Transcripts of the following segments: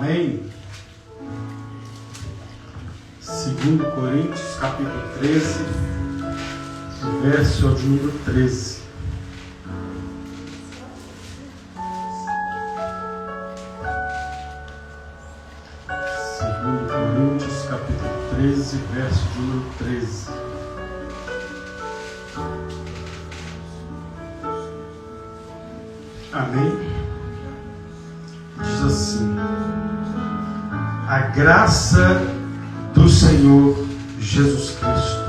Amém? 2 Coríntios, capítulo 13, verso de número 13. Coríntios, capítulo 13, verso de número 13. Amém? Diz assim: a graça do Senhor Jesus Cristo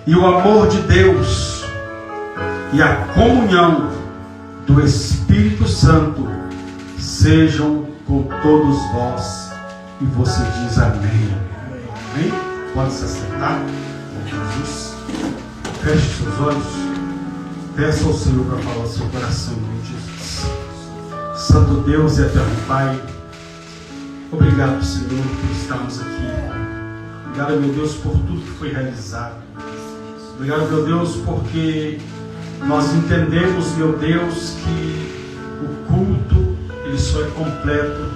e o amor de Deus e a comunhão do Espírito Santo sejam com todos vós. E você diz amém. Amém? Pode se assentar. Jesus, feche seus olhos. Peça ao Senhor para falar ao seu coração, em nome de Jesus. Santo Deus e eterno Pai, obrigado, Senhor, por estarmos aqui. Obrigado, meu Deus, por tudo que foi realizado. Obrigado, meu Deus, porque nós entendemos, meu Deus, que o culto ele só é completo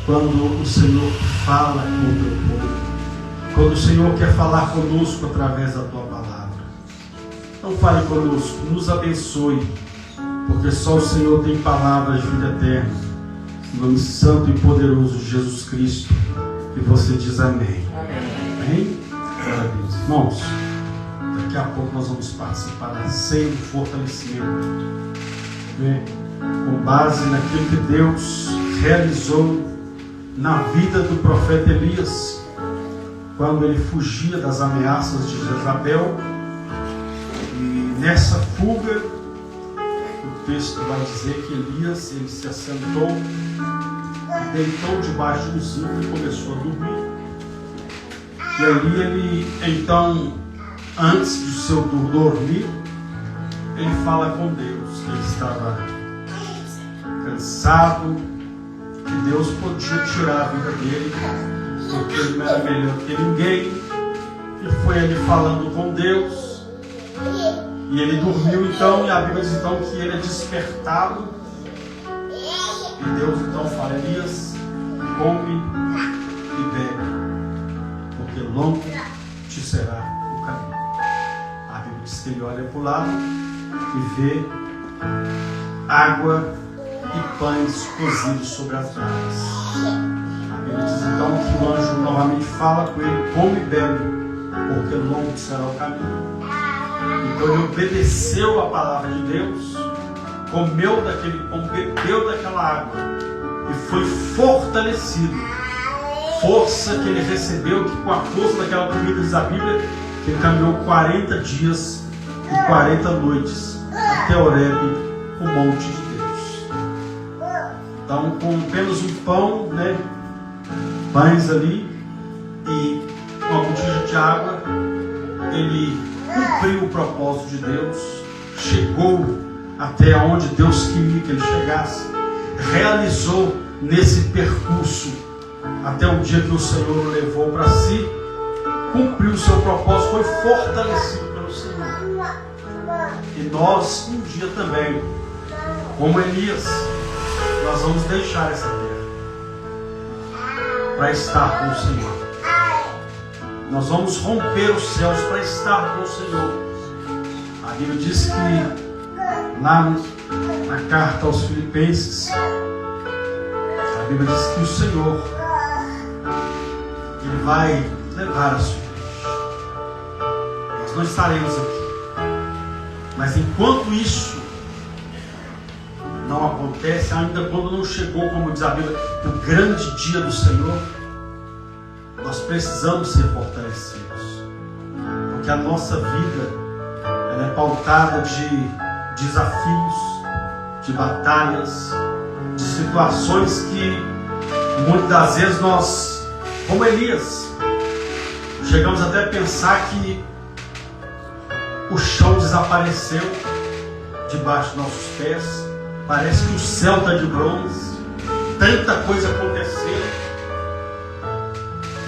quando o Senhor fala com o teu povo, quando o Senhor quer falar conosco através da tua palavra. Então fale conosco, nos abençoe, porque só o Senhor tem palavras de vida eterna. Em nome santo e poderoso de Jesus Cristo, e você diz amém. Amém? Glória a Deus. Irmãos, daqui a pouco nós vamos participar da ceia do fortalecimento, com base naquilo que Deus realizou na vida do profeta Elias, quando ele fugia das ameaças de Jezabel. E nessa fuga, o texto vai dizer que Elias ele se assentou e deitou debaixo de um zinco e começou a dormir. E ali ele, então, antes de seu dormir, ele fala com Deus, que ele estava cansado, que Deus podia tirar a vida dele, porque ele não era melhor que ninguém. E foi ali falando com Deus. E ele dormiu então, e a Bíblia diz então que ele é despertado. E Deus então fala: Elias, come e bebe, porque longo te será o caminho. A Bíblia diz que ele olha para o lado e vê água e pães cozidos sobre as brasas. A Bíblia diz então que o anjo novamente fala com ele: come e bebe, porque longo será o caminho. Então ele obedeceu a palavra de Deus, comeu daquele pão, bebeu daquela água e foi fortalecido. Força que ele recebeu, que com a força daquela comida, diz a Bíblia, que ele caminhou 40 dias e 40 noites até Horebe, o monte de Deus. Então, com apenas um pão, pães ali e uma botija de água, ele cumpriu o propósito de Deus, chegou até onde Deus queria que ele chegasse, realizou nesse percurso até o dia que o Senhor o levou para si, cumpriu o seu propósito, foi fortalecido pelo Senhor. E nós um dia também, como Elias, nós vamos deixar essa terra para estar com o Senhor. Nós vamos romper os céus para estar com o Senhor. A Bíblia diz que lá na carta aos Filipenses, a Bíblia diz que o Senhor ele vai levar a sua igreja. Nós não estaremos aqui, mas enquanto isso não acontece, ainda quando não chegou, como diz a Bíblia, o grande dia do Senhor, nós precisamos ser fortalecidos, porque a nossa vida ela é pautada de desafios, de batalhas, de situações que muitas das vezes nós, como Elias, chegamos até a pensar que o chão desapareceu debaixo dos nossos pés, parece que o céu está de bronze, tanta coisa aconteceu.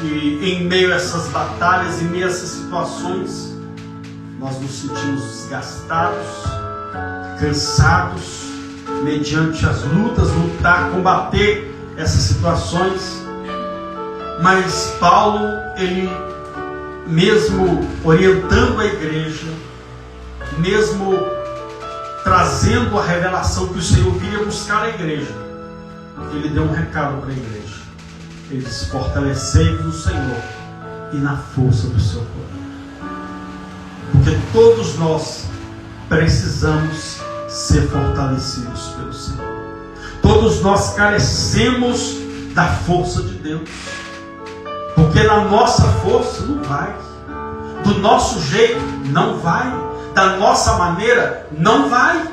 E em meio a essas batalhas, em meio a essas situações, nós nos sentimos desgastados, cansados, mediante as lutas, lutar, combater essas situações. Mas Paulo, ele mesmo orientando a igreja, mesmo trazendo a revelação que o Senhor viria buscar a igreja, ele deu um recado para a igreja. Ele disse: fortalecei-vos no Senhor e na força do seu poder. Porque todos nós precisamos ser fortalecidos pelo Senhor. Todos nós carecemos da força de Deus. Porque na nossa força não vai. Do nosso jeito não vai. Da nossa maneira não vai.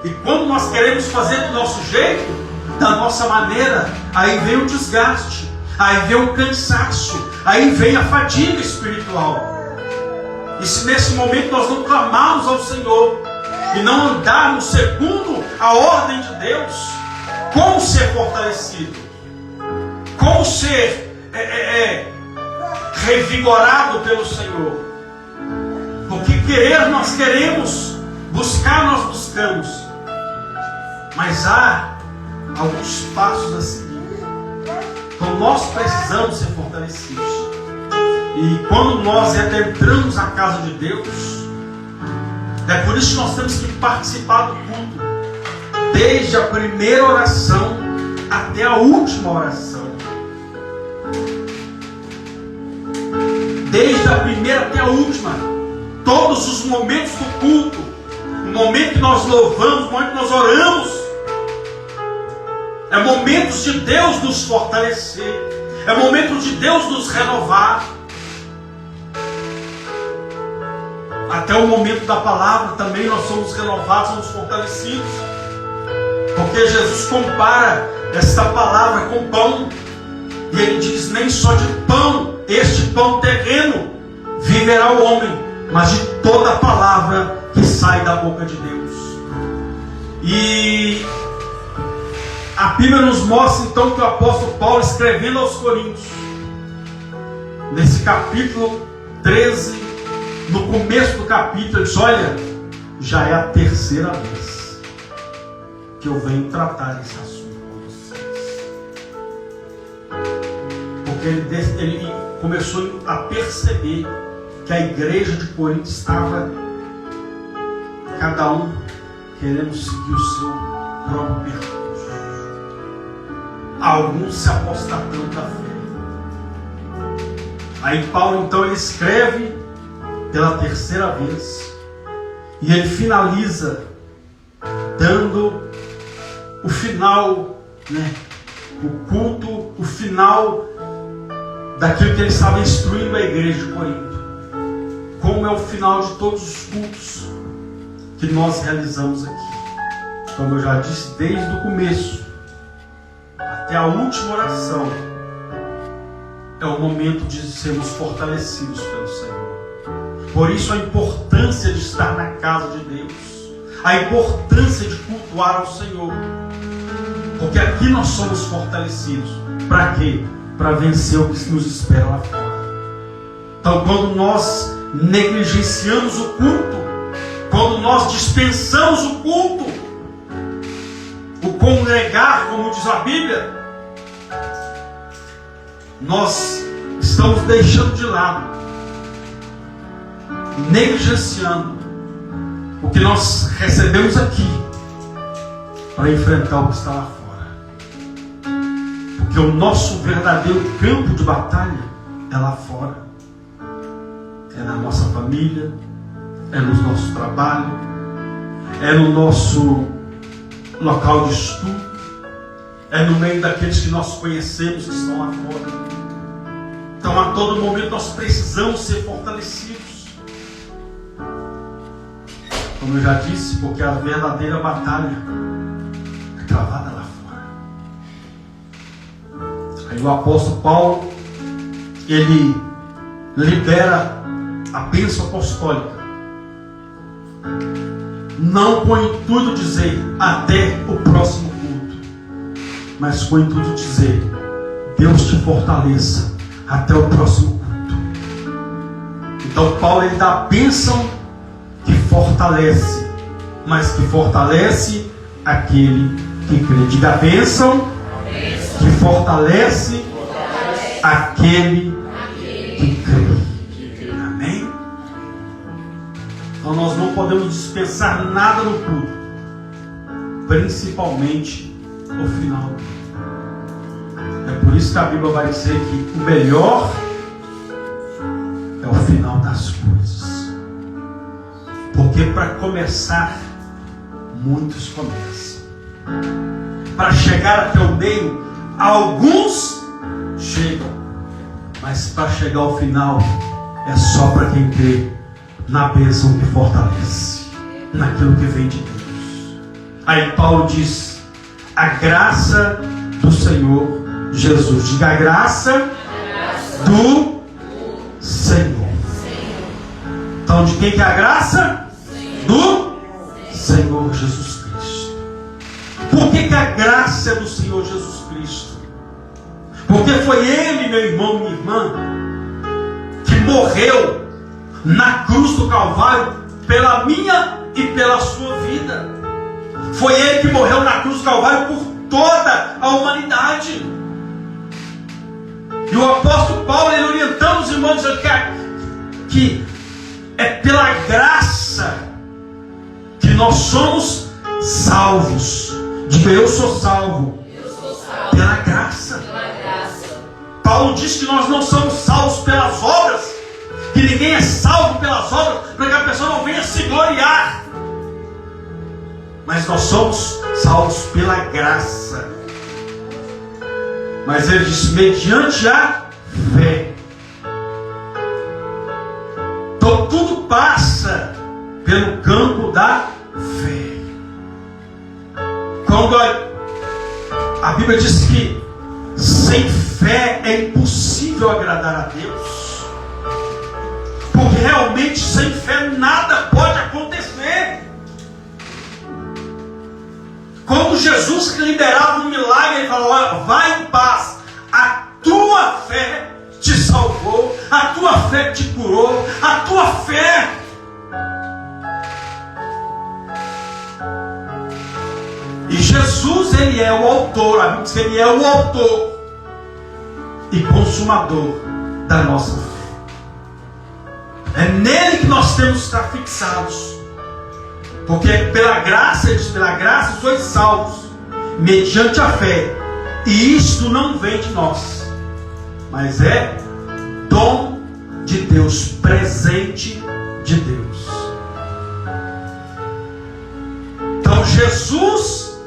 E quando nós queremos fazer do nosso jeito, da nossa maneira, aí vem o desgaste, aí vem o cansaço, aí vem a fadiga espiritual. E se nesse momento nós não clamarmos ao Senhor e não andarmos segundo a ordem de Deus, como ser fortalecido, como ser revigorado pelo Senhor? Porque querer nós queremos, buscar nós buscamos, mas há alguns passos a seguir. Então nós precisamos ser fortalecidos. E quando nós adentramos a casa de Deus, é por isso que nós temos que participar do culto, desde a primeira oração até a última oração. Desde a primeira até a última, todos os momentos do culto, o momento que nós louvamos, o momento que nós oramos, é momentos de Deus nos fortalecer, é momento de Deus nos renovar. Até o momento da palavra também nós somos renovados, somos fortalecidos, porque Jesus compara esta palavra com pão, e ele diz: nem só de pão, este pão terreno, viverá o homem, mas de toda a palavra que sai da boca de Deus. E a Bíblia nos mostra então que o apóstolo Paulo, escrevendo aos Coríntios, nesse capítulo 13, no começo do capítulo, ele diz: olha, já é a terceira vez que eu venho tratar esse assunto com vocês. Porque ele começou a perceber que a igreja de Corinto estava, cada um querendo seguir o seu próprio percurso. Alguns se apostatando da fé. Aí Paulo então ele escreve pela terceira vez, e ele finaliza dando o final, o culto, o final daquilo que ele estava instruindo a igreja de Corinto, como é o final de todos os cultos que nós realizamos aqui. Como eu já disse, desde o começo até a última oração, é o momento de sermos fortalecidos pelo Senhor. Por isso a importância de estar na casa de Deus, a importância de cultuar ao Senhor, porque aqui nós somos fortalecidos. Para quê? Para vencer o que nos espera lá fora. Então, quando nós negligenciamos o culto, quando nós dispensamos o culto, o congregar, como diz a Bíblia, nós estamos deixando de lado, negligenciando o que nós recebemos aqui para enfrentar o que está lá fora. Porque o nosso verdadeiro campo de batalha é lá fora, é na nossa família, é no nosso trabalho, é no nosso local de estudo, é no meio daqueles que nós conhecemos que estão lá fora. Então a todo momento nós precisamos ser fortalecidos. Como eu já disse, porque a verdadeira batalha é travada lá fora. Aí o apóstolo Paulo, ele libera a bênção apostólica, não com o intuito de dizer até o próximo culto, mas com o intuito de dizer: Deus te fortaleça até o próximo culto. Então Paulo, ele dá a bênção que fortalece, mas que fortalece aquele que crê. Diga: a bênção que fortalece aquele que crê. Amém? Então nós não podemos dispensar nada no culto, principalmente no final. É por isso que a Bíblia vai dizer que o melhor é o final das coisas. Porque para começar, muitos começam. Para chegar até o meio, alguns chegam. Mas para chegar ao final, é só para quem crê na bênção que fortalece, naquilo que vem de Deus. Aí Paulo diz: a graça do Senhor Jesus. Diga: a graça do Senhor. Então, de quem que é a graça? Do Senhor Jesus Cristo. Por que a graça é do Senhor Jesus Cristo? Porque foi Ele, meu irmão, minha irmã, que morreu na cruz do Calvário pela minha e pela sua vida. Foi Ele que morreu na cruz do Calvário por toda a humanidade. E o apóstolo Paulo, ele orientando os irmãos, dizendo que é pela graça que nós somos salvos. Diga: eu sou salvo. Pela graça. Paulo diz que nós não somos salvos pelas obras, que ninguém é salvo pelas obras, para que a pessoa não venha se gloriar. Mas nós somos salvos pela graça. Mas ele diz: mediante a fé. Então tudo passa pelo campo da fé. Quando a Bíblia diz que sem fé é impossível agradar a Deus, porque realmente sem fé nada pode acontecer. Quando Jesus liberava um milagre, ele falou: olha, vai em paz, a tua fé te salvou, a tua fé te curou, a tua fé. E Jesus, ele é o autor, a Bíblia diz que ele é o autor e consumador da nossa fé. É nele que nós temos que estar fixados. Porque pela graça, ele diz: pela graça sois salvos, mediante a fé. E isto não vem de nós, mas é dom de Deus, presente de Deus. Então Jesus,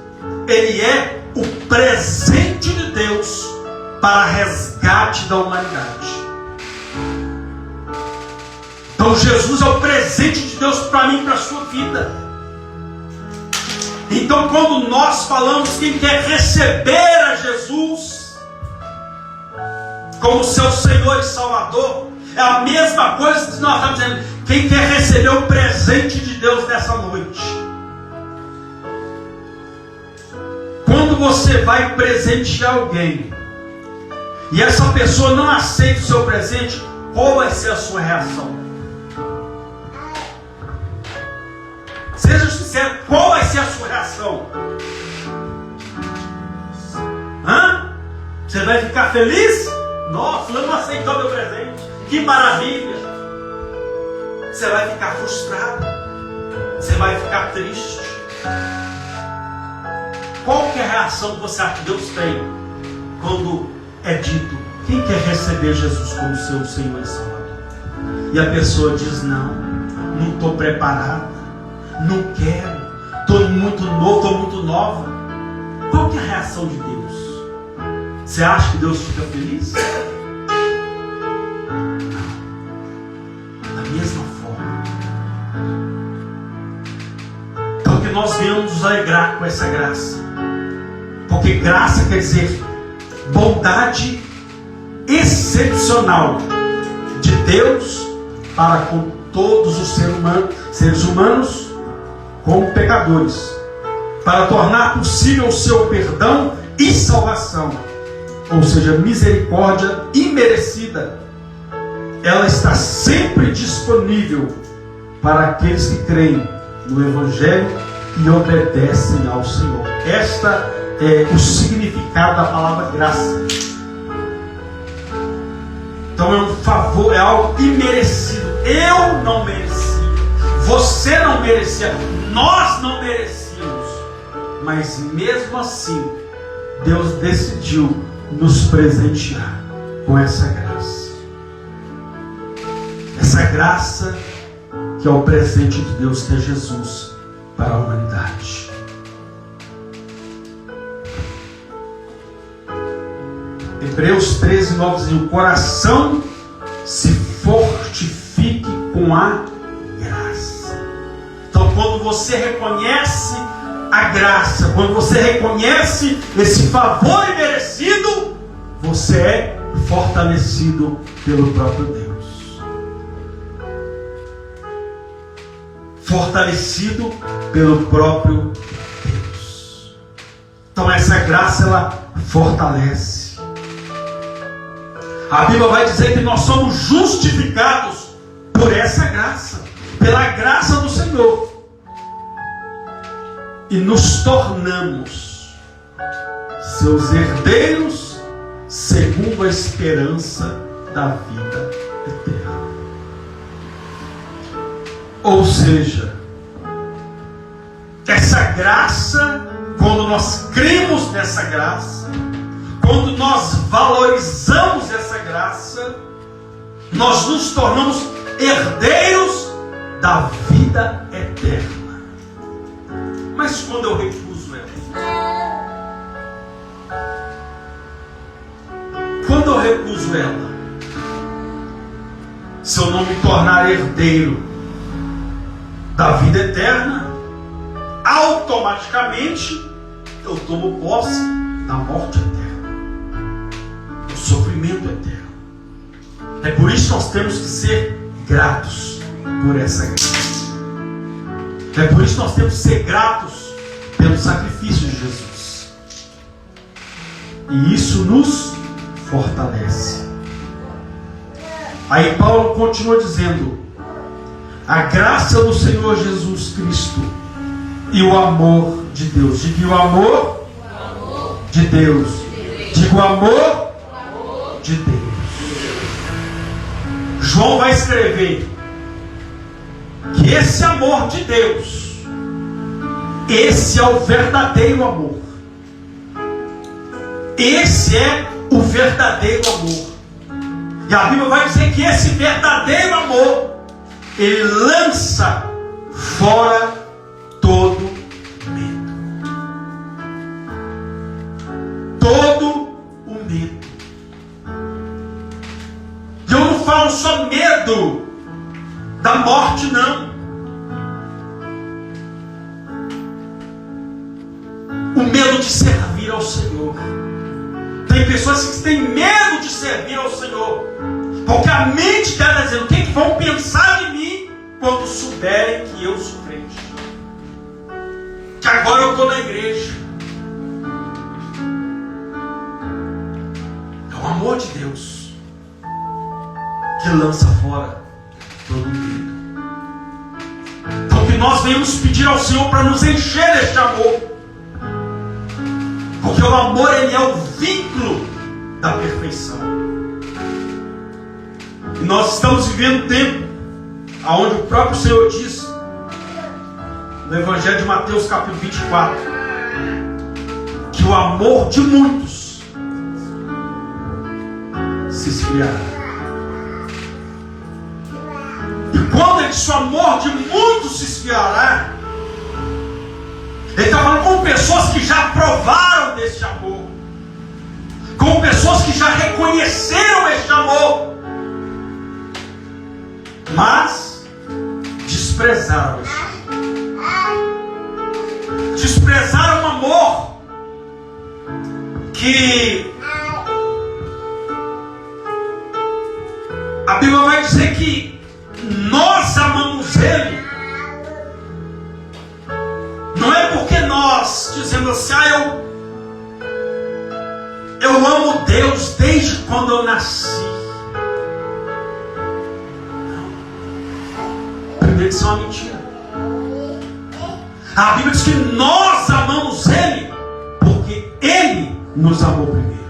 ele é o presente de Deus para resgate da humanidade. Então Jesus é o presente de Deus para mim e para a sua vida. Então quando nós falamos quem quer receber a Jesus como seu Senhor e Salvador, é a mesma coisa que nós estamos dizendo: quem quer receber o presente de Deus nessa noite. Quando você vai presentear alguém e essa pessoa não aceita o seu presente, qual vai ser a sua reação? Seja sincero, qual vai ser a sua reação? Você vai ficar feliz? Nossa, fulano não aceitou meu presente, que maravilha! Você vai ficar frustrado, você vai ficar triste. Qual que é a reação que você acha que Deus tem quando é dito: quem quer receber Jesus como seu Senhor e Salvador? E a pessoa diz: não estou preparada, não quero, estou muito novo, estou muito nova. Qual que é a reação de Deus? Você acha que Deus fica feliz? Não. Da mesma forma. Então que nós venhamos nos alegrar com essa graça. Porque graça quer dizer bondade excepcional de Deus para com todos os seres humanos como pecadores, para tornar possível o seu perdão e salvação, ou seja, misericórdia imerecida. Ela está sempre disponível para aqueles que creem no Evangelho e obedecem ao Senhor. Esta é o significado significado da palavra graça. Então é um favor, é algo imerecido. Eu não merecia, você não merecia, nós não merecíamos, mas mesmo assim Deus decidiu nos presentear com essa graça. Essa graça que é o presente de Deus, que é Jesus para a humanidade. Hebreus 13, 9 diz: o coração se fortifique com a graça. Então, quando você reconhece a graça, quando você reconhece esse favor imerecido, você é fortalecido pelo próprio Deus. Fortalecido pelo próprio Deus. Então essa graça, ela fortalece. A Bíblia vai dizer que nós somos justificados por essa graça, pela graça do Senhor, e nos tornamos seus herdeiros segundo a esperança da vida eterna. Ou seja, essa graça, quando nós cremos nessa graça, quando nós valorizamos essa graça, nós nos tornamos herdeiros da vida eterna. Mas quando eu recuso ela? Quando eu recuso ela? Se eu não me tornar herdeiro da vida eterna, automaticamente eu tomo posse da morte eterna, do sofrimento eterno. É por isso que nós temos que ser gratos por essa graça. É por isso que nós temos que ser gratos pelo sacrifício de Jesus. E isso nos fortalece. Aí Paulo continua dizendo: a graça do Senhor Jesus Cristo e o amor de Deus. Diga o amor de Deus. Diga o amor de Deus. João vai escrever que esse amor de Deus, esse é o verdadeiro amor. Esse é o verdadeiro amor. E a Bíblia vai dizer que esse verdadeiro amor, ele lança fora todo medo. Todo o medo. E eu não falo só medo da morte, não. O medo de servir ao Senhor. Tem pessoas que têm medo de servir ao Senhor, porque a mente dela está dizendo: o que vão pensar de mim quando souberem que eu sou crente, que agora eu estou na igreja. É o amor de Deus que lança fora todo medo. Então que nós venhamos pedir ao Senhor para nos encher deste amor, porque o amor, ele é o vínculo da perfeição. E nós estamos vivendo um tempo onde o próprio Senhor diz no Evangelho de Mateus capítulo 24 que o amor de muitos se esfriará. E quando ele diz o amor de muitos se esfriará, ele está falando com pessoas que já provaram desse amor, com pessoas que já reconheceram este amor, mas desprezaram este amor. Desprezaram um amor que a Bíblia vai dizer que nós amamos Ele. Não é porque nós dizemos assim: eu amo Deus desde quando eu nasci. Não. Primeiro, isso é uma mentira. A Bíblia diz que nós amamos Ele porque Ele nos amou primeiro.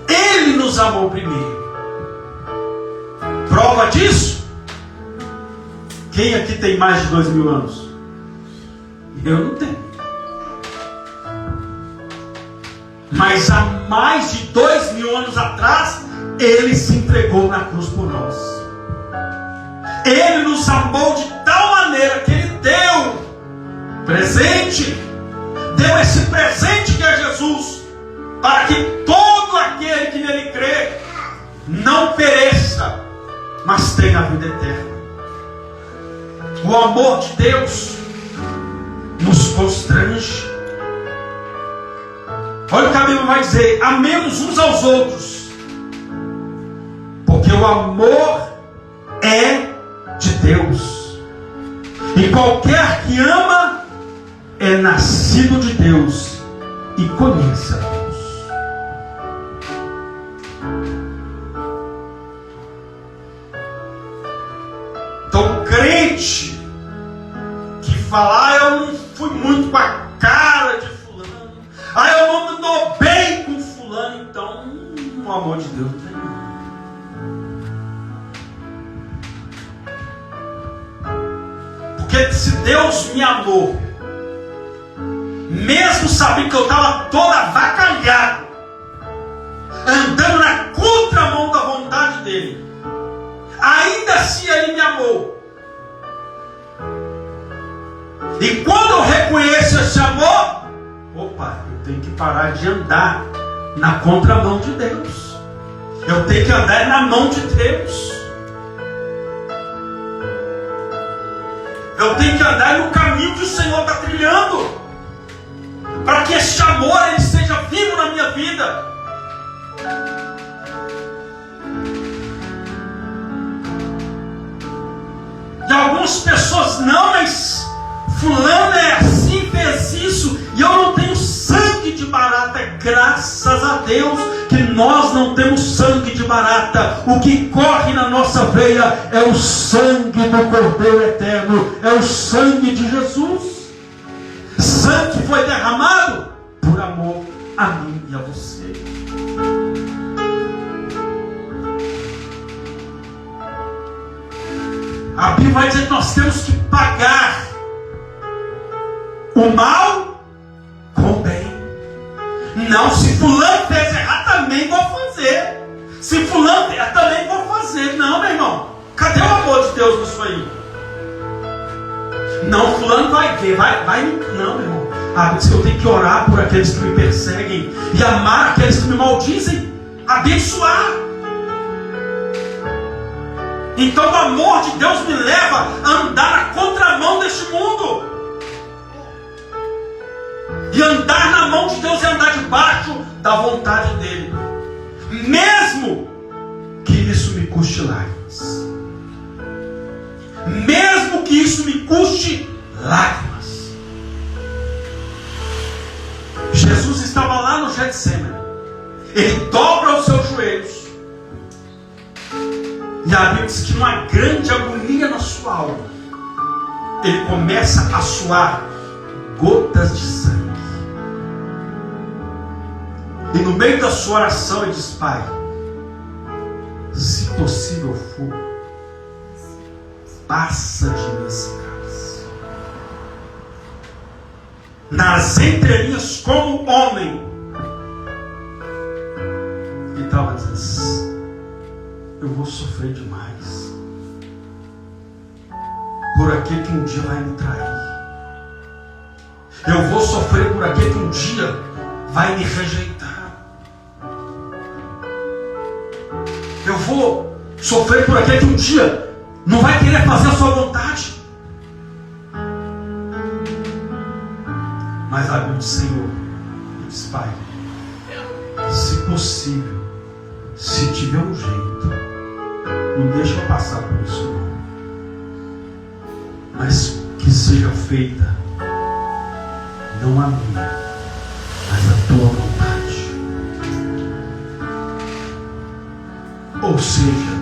Ele nos amou primeiro. Prova disso? Quem aqui tem mais de 2000 anos? Eu não tenho. Mas há mais de 2000 anos atrás, Ele se entregou na cruz por nós. Ele nos amou de tal maneira que Ele deu presente, deu esse presente que é Jesus, para que todo aquele que nele crê não pereça, mas tenha a vida eterna. O amor de Deus nos constrange. Olha o que a Bíblia vai dizer: amemos uns aos outros, porque o amor é de Deus, e qualquer que ama é nascido de Deus e conhece a Deus. Então, o crente que fala: eu não fui muito com a cara de fulano, eu não me dou bem com fulano, então o amor de Deus não tem nada. Porque se Deus me amou, mesmo sabendo que eu estava todo avacalhado, andando na contramão da vontade dele, ainda assim Ele me amou. E quando eu reconheço esse amor, opa, eu tenho que parar de andar na contramão de Deus. Eu tenho que andar na mão de Deus. Eu tenho que andar no caminho que o Senhor está trilhando, para que esse amor ele seja vivo na minha vida. E algumas pessoas: não, mas fulano é assim, fez isso, e eu não tenho sangue de barata. Graças a Deus que nós não temos sangue de barata. O que corre na nossa veia é o sangue do Cordeiro Eterno, é o sangue de Jesus. Sangue foi derramado por amor a mim e a você. A Bíblia vai dizer que nós temos que pagar o mal com o bem. Não, se fulano fez errado, também vou fazer. Se fulano fez, também vou fazer. Não, meu irmão, cadê o amor de Deus nisso aí? Não, fulano vai ver, vai. Não, meu irmão. A Bíblia diz que eu tenho que orar por aqueles que me perseguem e amar aqueles que me maldizem, abençoar. Então o amor de Deus me leva a andar na contramão deste mundo. E andar na mão de Deus é andar debaixo da vontade dEle, mesmo que isso me custe lágrimas. Mesmo que isso me custe lágrimas. Jesus estava lá no Getsemane. Ele dobra os seus joelhos. E a Bíblia diz que numa grande agonia na sua alma, ele começa a suar gotas de sangue. E no meio da sua oração ele diz: Pai, se possível for, passa de mim esse cálice. Nas entrelinhas, como homem, ele estava dizendo: eu vou sofrer demais por aquele que um dia vai me trair. Eu vou sofrer por aquele que um dia vai me rejeitar. Eu vou sofrer por aquele que um dia não vai querer fazer a sua vontade. Mas a Bíblia diz: Senhor, diz, Pai, se possível, se tiver um jeito, não deixa eu passar por isso não. Mas que seja feita não a minha, mas a tua vontade. Ou seja,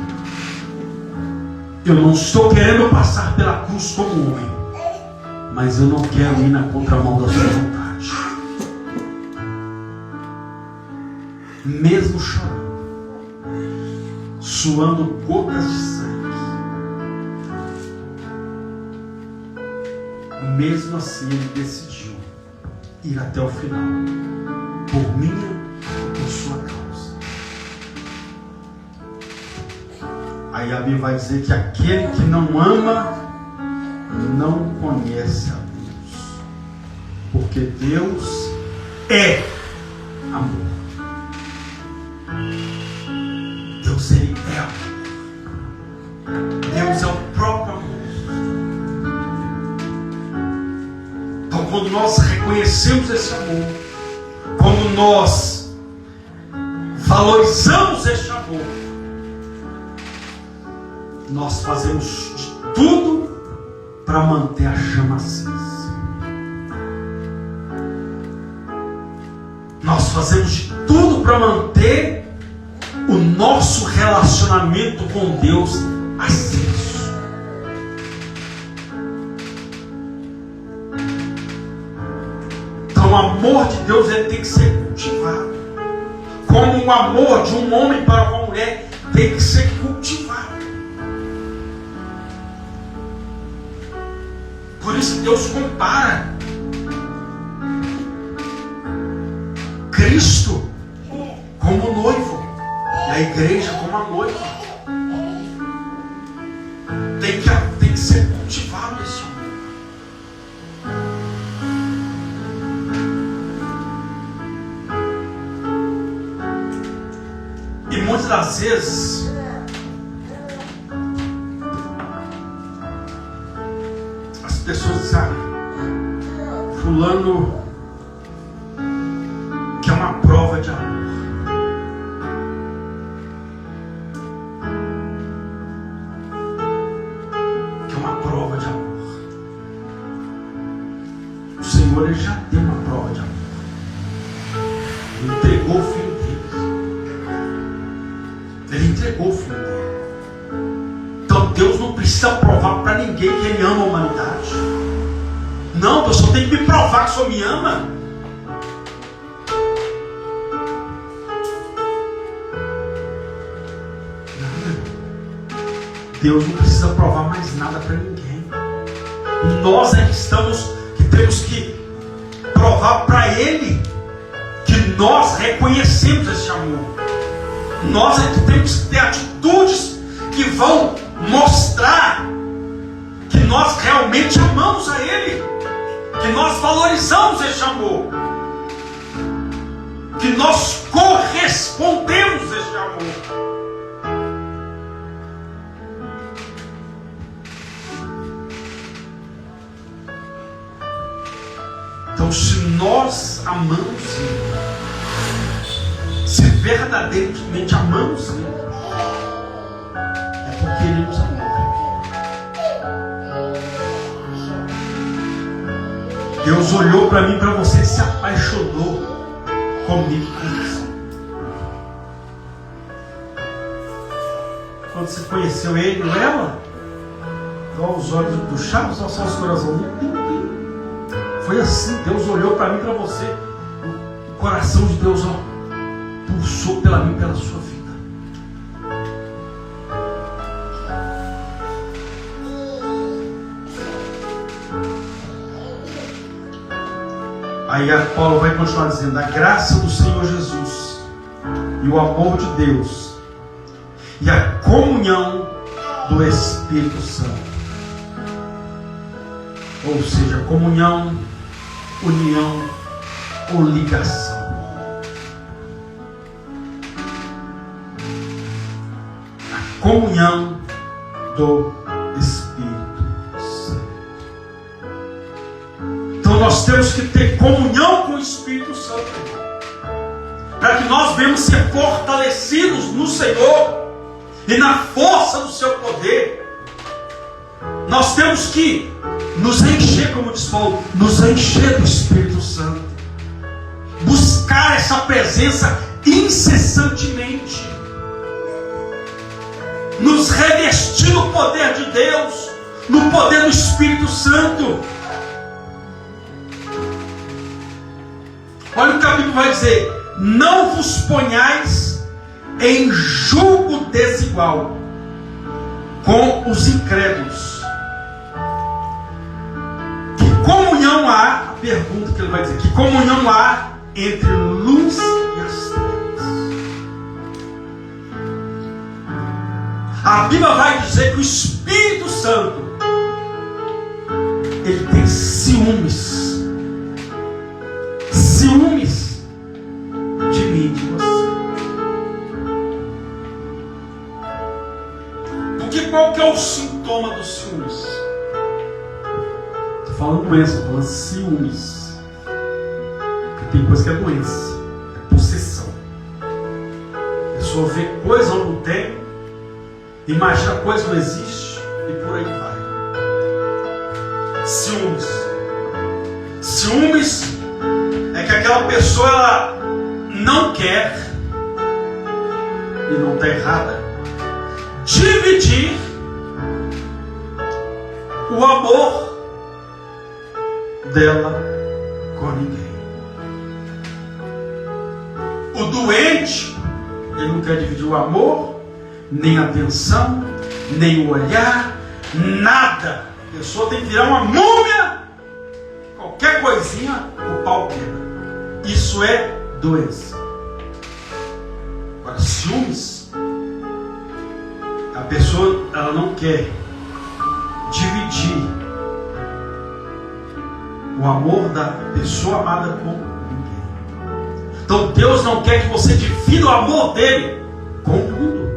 eu não estou querendo passar pela cruz como homem, mas eu não quero ir na contramão da sua vontade. mesmo chorando, suando gotas de sangue, mesmo assim ele decidiu ir até o final, por minha e por sua causa. Aí a Bíblia vai dizer que aquele que não ama não conhece a Deus, porque Deus é amor. Deus, ele é amor. Deus é o próprio amor. Então, quando nós reconhecemos esse amor, quando nós valorizamos esse amor, nós fazemos de tudo para manter a chama acesa. Nós fazemos de tudo para manter o nosso relacionamento com Deus aceso. Então o amor de Deus ele tem que ser cultivado. Como o amor de um homem para uma mulher tem que ser cultivado. Por isso Deus compara Cristo como noivo e a igreja como a noiva. Tem que ser cultivado esse amor. E muitas das vezes as pessoas dizem, fulano que é uma prova de amor. Que é uma prova de amor. O Senhor ele já deu uma prova de amor. Ele entregou o filho dele. Ele entregou o filho dele. Então Deus não precisa provar para ninguém que ele ama a humanidade. Não, Deus só tem que me provar que o Senhor me ama. Deus não precisa provar mais nada para ninguém. Nós é que temos que provar para Ele que nós reconhecemos esse amor. Nós é que temos que ter atitudes que vão mostrar que nós realmente amamos a Ele, que nós valorizamos esse amor, que nós correspondemos a esse amor. Então, se nós amamos Ele, se verdadeiramente amamos Ele, é porque Ele nos amou primeiro. Deus olhou para mim e para você e se apaixonou comigo com isso. Quando você conheceu Ele ou ela, igual os olhos do Chaves, só os corações. Foi assim, Deus olhou para mim e para você. O coração de Deus pulsou pela mim e pela sua vida. Aí Paulo vai continuar dizendo: a graça do Senhor Jesus e o amor de Deus e a comunhão do Espírito Santo, ou seja, comunhão, união ou ligação. A comunhão do Espírito Santo. Então nós temos que ter comunhão com o Espírito Santo, para que nós venhamos ser fortalecidos no Senhor e na força do seu poder. Nós temos que nos encher, como diz Paulo, nos encher do Espírito Santo, buscar essa presença incessantemente, nos revestir no poder de Deus, no poder do Espírito Santo. Olha o que a Bíblia vai dizer: não vos ponhais em julgo desigual com os incrédulos. Que comunhão há, a pergunta que ele vai dizer, que comunhão há entre luz e as trevas? A Bíblia vai dizer que o Espírito Santo, ele tem ciúmes de mim e de você. Porque qual que é o sintoma dos ciúmes? Estou falando doença, estou falando ciúmes. Porque tem coisa que é doença, é possessão. A pessoa vê coisa onde não tem, imagina coisa não existe e por aí vai. Ciúmes. Ciúmes é que aquela pessoa ela não quer, e não está errada, dividir o amor dela com ninguém. O doente, ele não quer dividir o amor, nem a atenção, nem o olhar, nada. A pessoa tem que virar uma múmia. Qualquer coisinha, o pau quebra. Isso é doença. Agora, ciúmes, a pessoa ela não quer dividir o amor da pessoa amada com ninguém. Então Deus não quer que você divida o amor dele com o mundo.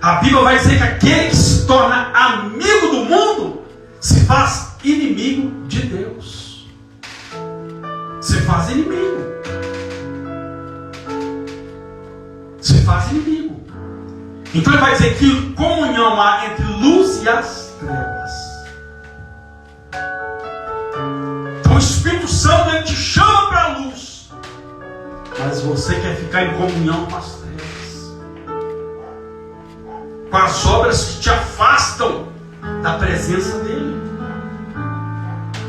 A Bíblia vai dizer que aquele que se torna amigo do mundo se faz inimigo de Deus. Se faz inimigo. Se faz inimigo. Então ele vai dizer que comunhão há entre luz e as trevas. Então o Espírito Santo ele te chama para a luz, mas você quer ficar em comunhão com as trevas, com as obras que te afastam da presença dele,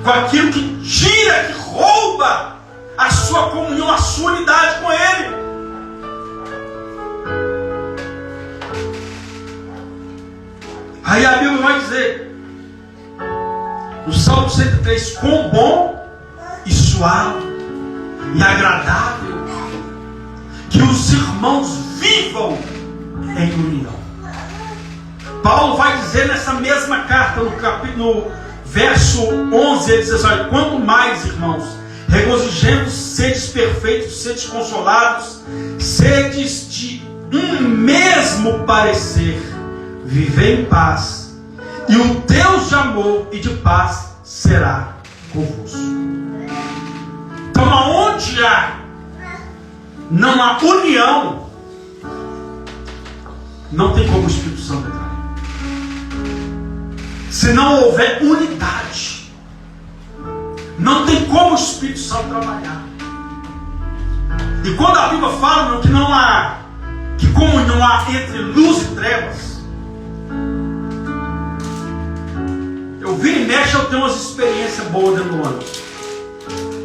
com aquilo que tira, que rouba a sua comunhão, a sua unidade com ele. Aí a Bíblia vai dizer no Salmo 103: quão bom e suave e agradável que os irmãos vivam em união. Paulo vai dizer nessa mesma carta, no verso 11, ele diz assim: olha, quanto mais, irmãos, regozijemos, sedes perfeitos, sedes consolados, sedes de um mesmo parecer, viver em paz, e o Deus de amor e de paz será convosco. Então, aonde não há união, não tem como o Espírito Santo entrar. Se não houver unidade, não tem como o Espírito Santo trabalhar. E quando a Bíblia fala que não há, que comunhão há entre luz e trevas, eu viro e mexo, eu tenho umas experiências boas dentro do ano.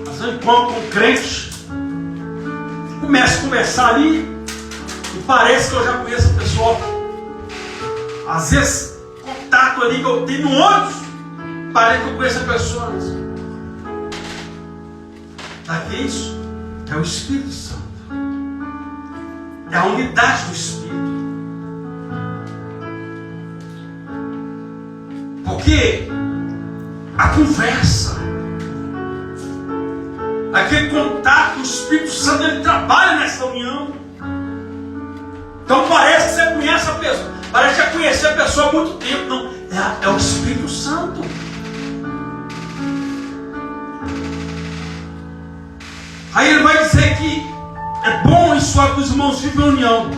Mas eu encontro com um crente, começo a conversar ali, e parece que eu já conheço a pessoa. Às vezes, contato ali que eu tenho no ônibus, parece que eu conheço a pessoa. Sabe o que é isso? É o Espírito Santo. É a unidade do Espírito. Porque a conversa, aquele contato, o Espírito Santo ele trabalha nessa união. Então parece que você conhece a pessoa, parece que já conhecer a pessoa há muito tempo. Não, é o Espírito Santo. Aí ele vai dizer que é bom e suave que os irmãos vivem em união.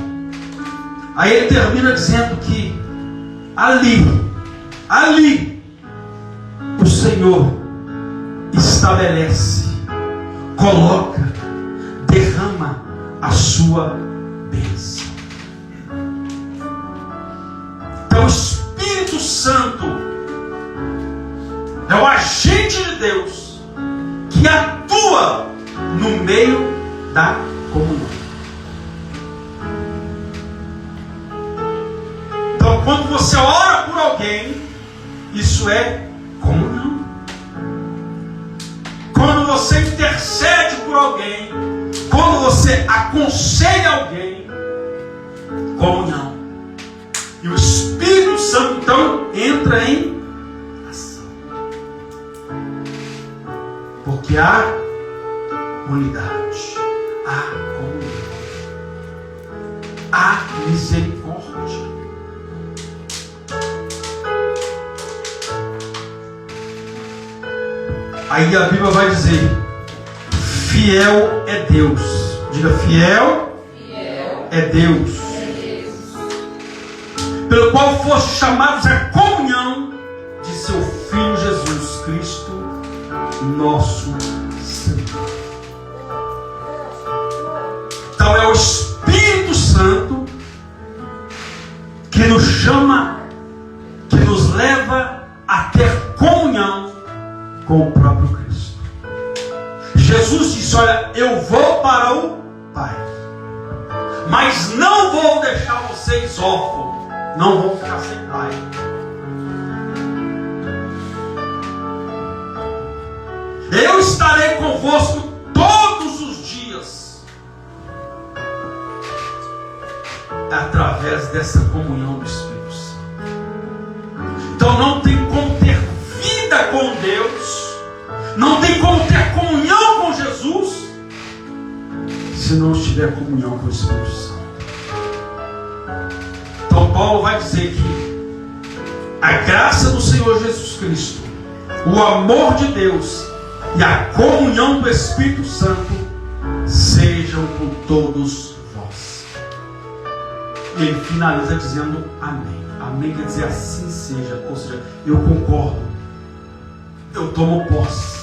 Aí ele termina dizendo que ali o Senhor estabelece, coloca, derrama a sua bênção. Então o Espírito Santo é o agente de Deus que atua no meio da comunhão. Então, quando você ora por alguém, isso é comunhão. Quando você intercede por alguém, quando você aconselha alguém, comunhão. E o Espírito Santo, então, entra em ação. Porque há unidade, há comunhão, há misericórdia. Aí a Bíblia vai dizer: fiel é Deus. Diga, fiel é Deus. Pelo qual foste chamados à comunhão de seu Filho Jesus Cristo, nosso Senhor. Então é o Espírito Santo que nos chama, que nos leva a ter comunhão com o próprio Cristo. Jesus disse: olha, eu vou para o Pai, mas não vou deixar vocês órfãos, não vão ficar sem Pai. Eu estarei convosco todos os dias, através dessa comunhão do Espírito Santo. Então não tem como ter vida com Deus, não tem como ter comunhão com Jesus, se não estiver comunhão com o Espírito Santo. Então Paulo vai dizer que a graça do Senhor Jesus Cristo, o amor de Deus e a comunhão do Espírito Santo sejam com todos vós. E ele finaliza dizendo amém. Amém quer dizer assim seja, ou seja, eu concordo, eu tomo posse.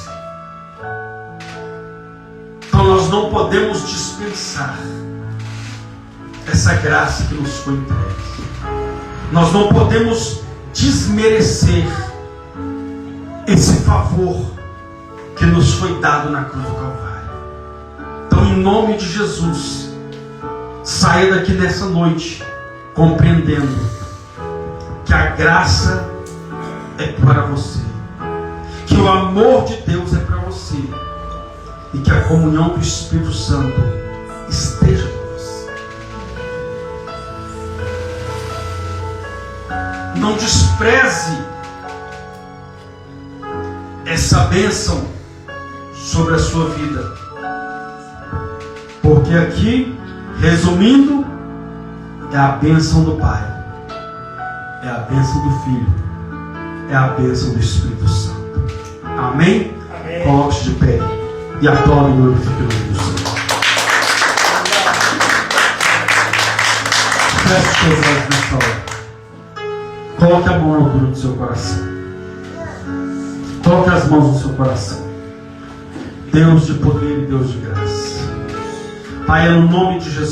Então nós não podemos dispensar essa graça que nos foi entregue. Nós não podemos desmerecer esse favor que nos foi dado na cruz do Calvário. Então, em nome de Jesus, saia daqui nessa noite compreendendo que a graça é para você, que o amor de Deus é para você e que a comunhão do Espírito Santo esteja com você. Não despreze essa bênção sobre a sua vida, porque aqui, resumindo, é a bênção do Pai, é a bênção do Filho, é a bênção do Espírito Santo. Amém? Amém. Coloque-se de pé e adore e glorifique o nome do Senhor. Feche os seus olhos nessa hora. Coloque a mão na altura do seu coração. Coloque as mãos no seu coração. Deus de poder e Deus de graça. Pai, é no nome de Jesus.